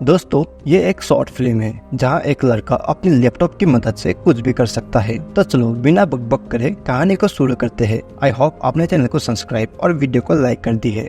दोस्तों, ये एक शॉर्ट फिल्म है जहाँ एक लड़का अपने लैपटॉप की मदद से कुछ भी कर सकता है। तो चलो बिना बकबक करे कहानी को शुरू करते हैं। आई होप आपने चैनल को सब्सक्राइब और वीडियो को लाइक कर दी है।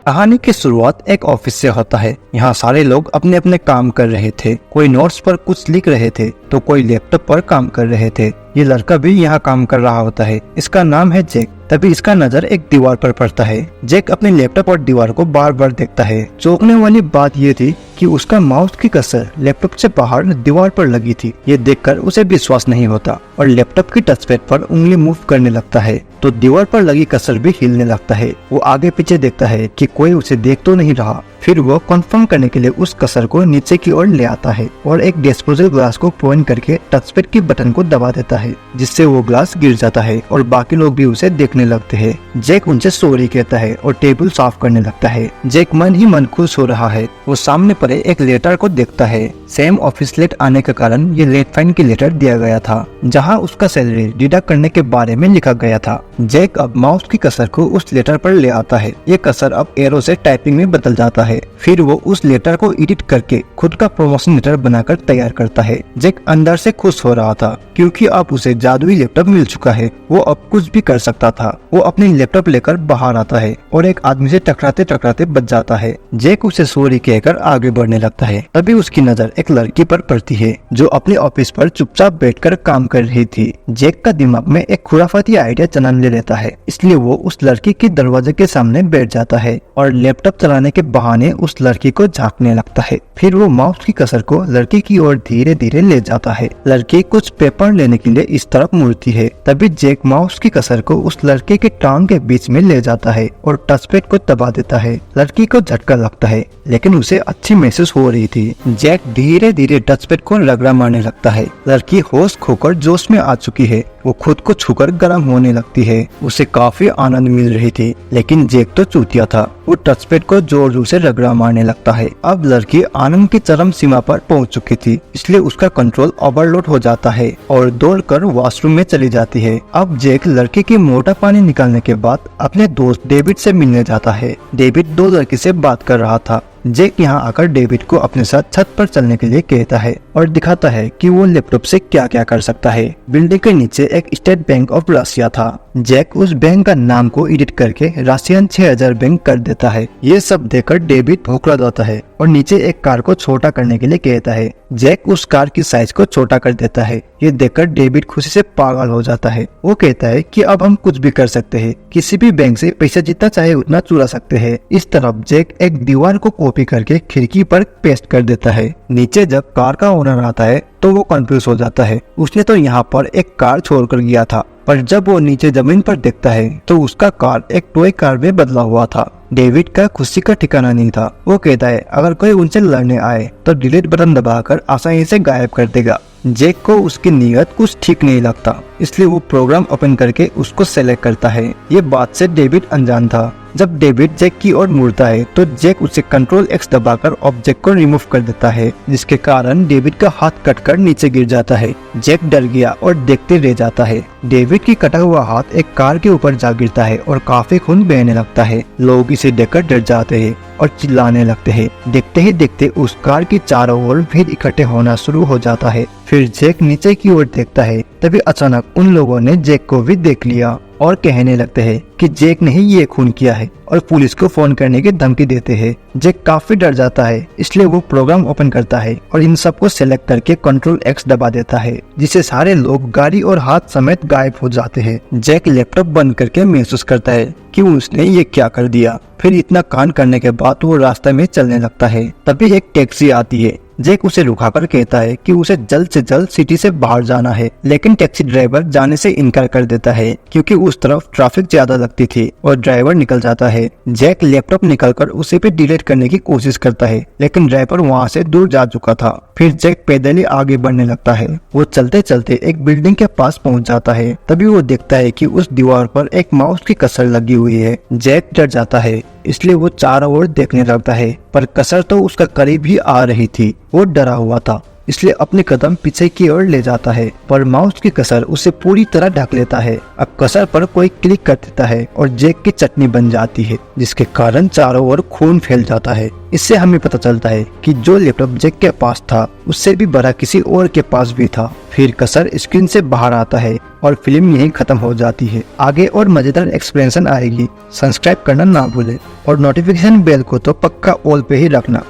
कहानी की शुरुआत एक ऑफिस से होता है। यहाँ सारे लोग अपने अपने काम कर रहे थे। कोई नोट्स पर कुछ लिख रहे थे तो कोई लैपटॉप पर काम कर रहे थे। ये लड़का भी यहाँ काम कर रहा होता है। इसका नाम है जैक। तभी इसका नजर एक दीवार पर पड़ता है। जैक अपने लैपटॉप और दीवार को बार बार देखता है। चौंकने वाली बात ये थी कि उसका माउस की कसर लैपटॉप से बाहर दीवार पर लगी थी। ये देखकर उसे विश्वास नहीं होता और लैपटॉप की टचपैड पर उंगली मूव करने लगता है तो दीवार पर लगी कसर भी हिलने लगता है। वो आगे पीछे देखता है कि कोई उसे देख तो नहीं रहा। फिर वो कंफर्म करने के लिए उस कसर को नीचे की ओर ले आता है और एक डिस्पोजल ग्लास को पॉइंट करके टचपैड की बटन को दबा देता है, जिससे वो ग्लास गिर जाता है और बाकी लोग भी उसे देखने लगते हैं। जैक उनसे सॉरी कहता है और टेबल साफ करने लगता है। जैक मन ही मन खुश हो रहा है। वो सामने पड़े एक लेटर को देखता है। सेम ऑफिस लेट आने के कारण ये लेट फाइन की लेटर दिया गया था, जहाँ उसका सैलरी डिडक्ट करने के बारे में लिखा गया था। जैक अब माउस की कसर को उस लेटर पर ले आता है। ये कसर अब एरो से टाइपिंग में बदल जाता है। फिर वो उस लेटर को एडिट करके खुद का प्रमोशन लेटर बनाकर तैयार करता है। जैक अंदर से खुश हो रहा था क्योंकि अब उसे जादुई लैपटॉप मिल चुका है। वो अब कुछ भी कर सकता था। वो अपनी लैपटॉप लेकर बाहर आता है और एक आदमी से टकराते टकराते बच जाता है। जैक उसे सॉरी कहकर आगे बढ़ने लगता है। तभी उसकी नजर एक लड़की पर पड़ती है जो अपने ऑफिस पर चुपचाप बैठकर काम कर रही थी। जैक का दिमाग में एक खुराफाती आइडिया जन्म ले लेता है, इसलिए वो उस लड़की के दरवाजे के सामने बैठ जाता है और लैपटॉप चलाने के बहाने उस लड़की को झांकने लगता है। फिर वो माउस की कसर को लड़की की ओर धीरे धीरे ले जाता है। लड़की कुछ पेपर लेने के लिए इस तरफ मुड़ती है। तभी जैक माउस की कसर को उस लड़के के टांग के बीच में ले जाता है और टचपैड को दबा देता है। लड़की को झटका लगता है लेकिन उसे अच्छी महसूस हो रही थी। जैक धीरे धीरे टचपैड को रगड़ा मारने लगता है। लड़की होश खोकर जोश में आ चुकी है। वो खुद को छूकर गर्म होने लगती है। उसे काफी आनंद मिल रही थी, लेकिन जैक तो चूतिया था। वो टचपैड को जोर जोर से रगड़ा मारने लगता है। अब लड़की आनंद की चरम सीमा पर पहुंच चुकी थी, इसलिए उसका कंट्रोल ओवरलोड हो जाता है और दौड़कर वॉशरूम में चली जाती है। अब जैक लड़की की मोटा पानी निकालने के बाद अपने दोस्त डेविड से मिलने जाता है। डेविड दो लड़की से बात कर रहा था। जैक यहाँ आकर डेविड को अपने साथ छत पर चलने के लिए कहता है और दिखाता है कि वो लैपटॉप से क्या क्या कर सकता है। बिल्डिंग के नीचे एक स्टेट बैंक ऑफ रशिया था। जैक उस बैंक का नाम को एडिट करके रशियन 6000 बैंक कर देता है। ये सब देखकर डेविड भौंकला जाता है और नीचे एक कार को छोटा करने के लिए कहता है। जैक उस कार की साइज को छोटा कर देता है। ये देखकर डेविड खुशी से पागल हो जाता है। वो कहता है कि अब हम कुछ भी कर सकते हैं, किसी भी बैंक से पैसा जितना चाहे उतना चुरा सकते हैं। इस तरफ जैक एक दीवार को कॉपी करके खिड़की पर पेस्ट कर देता है। नीचे जब कार का ओनर आता है तो वो कंफ्यूज हो जाता है। उसने तो यहाँ पर एक कार छोड़कर गया था, पर जब वो नीचे जमीन पर देखता है तो उसका कार एक टॉय कार में बदला हुआ था। डेविड का खुशी का ठिकाना नहीं था। वो कहता है अगर कोई उनसे लड़ने आए तो डिलीट बटन दबाकर आसानी से गायब कर देगा। जैक को उसकी नीयत कुछ ठीक नहीं लगता, इसलिए वो प्रोग्राम ओपन करके उसको सेलेक्ट करता है। ये बात से डेविड अनजान था। जब डेविड जैक की ओर मुड़ता है तो जैक उसे कंट्रोल एक्स दबाकर ऑब्जेक्ट को रिमूव कर देता है, जिसके कारण डेविड का हाथ कटकर नीचे गिर जाता है। जैक डर गया और देखते रह जाता है। डेविड की कटा हुआ हाथ एक कार के ऊपर जा गिरता है और काफी खून बहने लगता है। लोग इसे देखकर डर जाते हैं और चिल्लाने लगते हैं। देखते ही देखते उस कार की चारों ओर भीड़ इकट्ठे होना शुरू हो जाता है। फिर जैक नीचे की ओर देखता है। तभी अचानक उन लोगों ने जैक को भी देख लिया और कहने लगते हैं कि जैक ने ही ये खून किया है और पुलिस को फोन करने की धमकी देते हैं। जैक काफी डर जाता है, इसलिए वो प्रोग्राम ओपन करता है और इन सबको सेलेक्ट करके कंट्रोल एक्स दबा देता है, जिससे सारे लोग गाड़ी और हाथ समेत गायब हो जाते हैं। जैक लैपटॉप बंद करके महसूस करता है कि उसने ये क्या कर दिया। फिर इतना कांड करने के बाद वो रास्ते में चलने लगता है। तभी एक टैक्सी आती है। जैक उसे रुकाकर कहता है कि उसे जल्द से जल्द सिटी से बाहर जाना है, लेकिन टैक्सी ड्राइवर जाने से इनकार कर देता है क्योंकि उस तरफ ट्रैफिक ज्यादा लगती थी और ड्राइवर निकल जाता है। जैक लैपटॉप निकालकर उसे भी डिलीट करने की कोशिश करता है, लेकिन ड्राइवर वहाँ से दूर जा चुका था। फिर जैक पैदल ही आगे बढ़ने लगता है। वो चलते चलते एक बिल्डिंग के पास पहुँच जाता है। तभी वो देखता है कि उस दीवार पर एक माउस की कसर लगी हुई है। जैक डर जाता है, इसलिए वो चारों ओर देखने लगता है, पर कसर तो उसका करीब ही आ रही थी। वो डरा हुआ था। इसलिए अपने कदम पीछे की ओर ले जाता है, पर माउस की कसर उसे पूरी तरह ढक लेता है। अब कसर पर कोई क्लिक कर देता है और जैक की चटनी बन जाती है, जिसके कारण चारों ओर खून फैल जाता है। इससे हमें पता चलता है कि जो लैपटॉप जैक के पास था उससे भी बड़ा किसी और के पास भी था। फिर कसर स्क्रीन से बाहर आता है और फिल्म यहीं खत्म हो जाती है। आगे और मजेदार एक्सप्लेनेशन आएगी। सब्सक्राइब करना ना भूले और नोटिफिकेशन बेल को तो पक्का ऑल पे ही रखना।